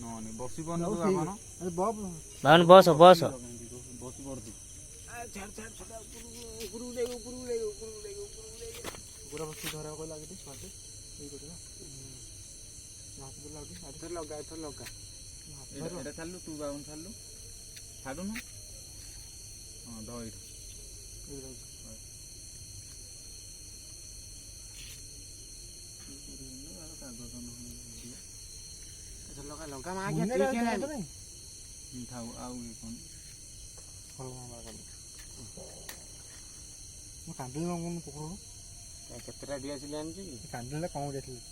ନହନି ବସି ପନି ତୁ ଆପଣ अरे बाप ବାବନ ବସ ବସ। ବସି ପଡୁଛି पूरा बस धरा को लागे स्वाद ये करना हाथ पे लागे इधर लगा ଏଇଟା ଛାଡିଲୁ ତୁ ବାବନ ଛାଡିଲୁ ଛାଡୁନୁ ହଁ ଧ ଏଇଟା लगा लगा मां क्या ठीक है ना ଥାଉ ଆଉ ଇଏ କଣ फल मार कर ମୁଁ କାନ୍ଦିଲି କଣ ପକଡୁ କେତେଟା ଡିଆସିଲି ଆଣିଛୁ କି କାନ୍ଦିଲେ କଣ ଯାଇଥିଲି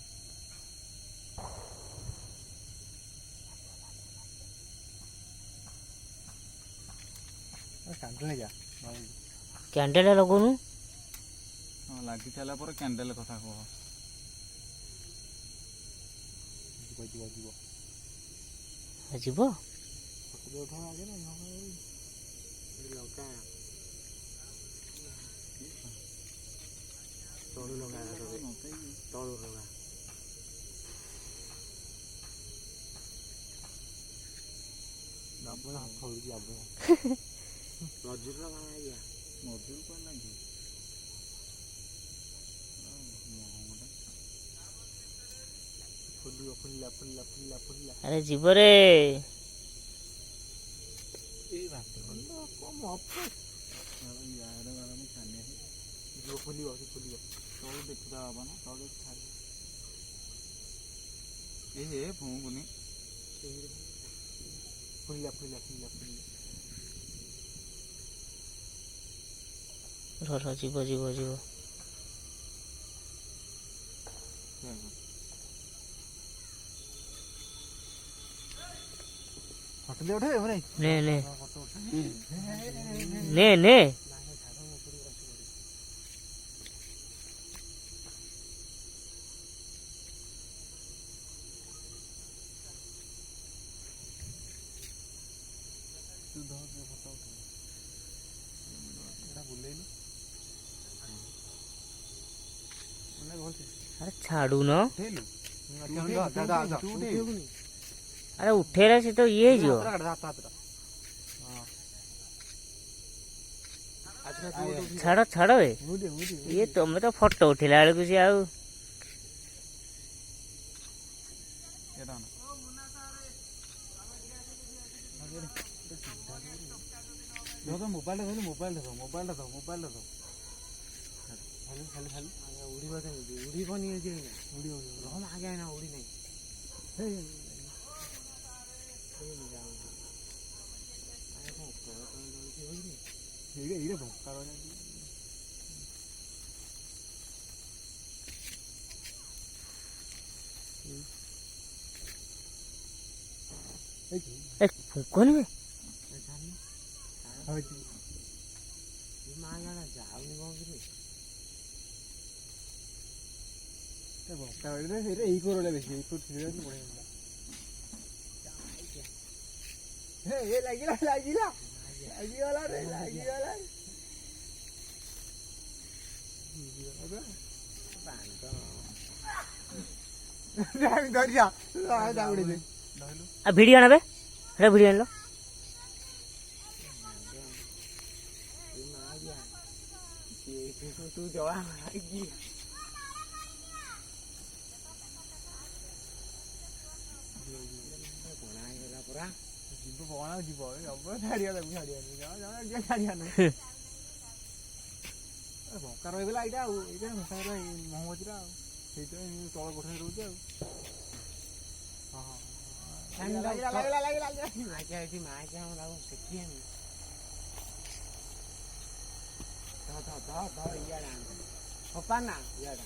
କାନ୍ଦିଲେ ଯା କ୍ୟାଣ୍ଡେଲ ଲଗଉନୁ। ହଁ ଲାଗି ସାରିଲା ପରେ କ୍ୟାଣ୍ଡେଲ କଥା କୁହ ଯିବ ଯିବ ଯିବ ଯିବ ଫଟୋ ଉଠା ଆগে ନା ଲଙ୍କା ତଳୁ ଲଙ୍କା ତଳୁ ଲଙ୍କା ଆପଣ ହାତ ହଉଛି ଆପଣ ମଜୁର ଲଙ୍କା ଆଜ୍ଞା ମଜୁର କଣ ଲାଗିବ ଫୁଲିବ ଫୁଲିଲା ଫୁଲିଲା ଫୁଲିଲା ଫୁଲିଲା ଆରେ ଯିବରେ ଏଇ ଭାତ କମ ଅପ ୟାର ବାର ମୁଁ ଛାନିଆ ଯିବ ଫୁଲିବ ସେ ଫୁଲିବ ତଳୁ ଦେଖିବା ବାବା ନା ତଳୁ ଛାଡି ଏ ଫୁଙ୍କୁନି ଫୁଲିଲା ଫୁଲିଲା ଫୁଲିଲା ଫୁଲିଲା ରହ ଯିବ ଯିବ ଯିବ ଫଟୋ ଦେ ଉଠେ ଭାଇ ନେ ନେ ଫଟୋ ଉଠେ ନେ ନେ ତୁ ଧର ଫଟୋ ଉଠେଇବୁ ଏଟା ବୁଲେଇଲୁ ମାନେ ଭଲସେ ଆରେ ଛାଡୁନ ଉଠେଇଲୁ ଆରେ ଉଠେଇଲା ସେ ତ ଇଏ ହେଇଯିବ। ଛାଡ ଛାଡ ଇଏ ତମେ ତ ଫଟୋ ଉଠେଇଲା ବେଳକୁ ସିଏ ଆଉ ମୋବାଇଲ ଧରିଲୁ ମୋବାଇଲ ଧର ଖାଲି ଖାଲି ଉଡ଼ିବ କେମିତି ଉଡ଼ିବନି ଉଡ଼ିବ ରହ ଆগে ନା ଉଡ଼ି ନାହିଁ ଏଇରେ ଭଙ୍କା ଫୁଙ୍କନି ବେ ଯାଉନି କଣ ଭଙ୍କା ଏଇ କୋରଟା ବେଶୀ ଏଇ କୋର ବଢିଆ ଲାଗିଲା ଲାଗିଗଲା ରେ ଲାଗିଗଲା ଧରିଆ ଭିଡିଓ ଆଣବେ ସେଟା ଭିଡିଓ ଆଣିଲ ତୁ ଜଳା ହେଇଗଲା ପୁରା ଯିବ କଣ ଯିବ ଛାଡିଆ ତାକୁ ଛାଡିଆ ନାହିଁ ଭଙ୍କା ରହିଗଲା ଏଇଟା ଆଉ ଏଇଟା ଭଙ୍କା ମହମଦିରା ଆଉ ସେଇଥିପାଇଁ ତଳ କୋଠାରେ ରହୁଛି ଆଉ ଇଆଡା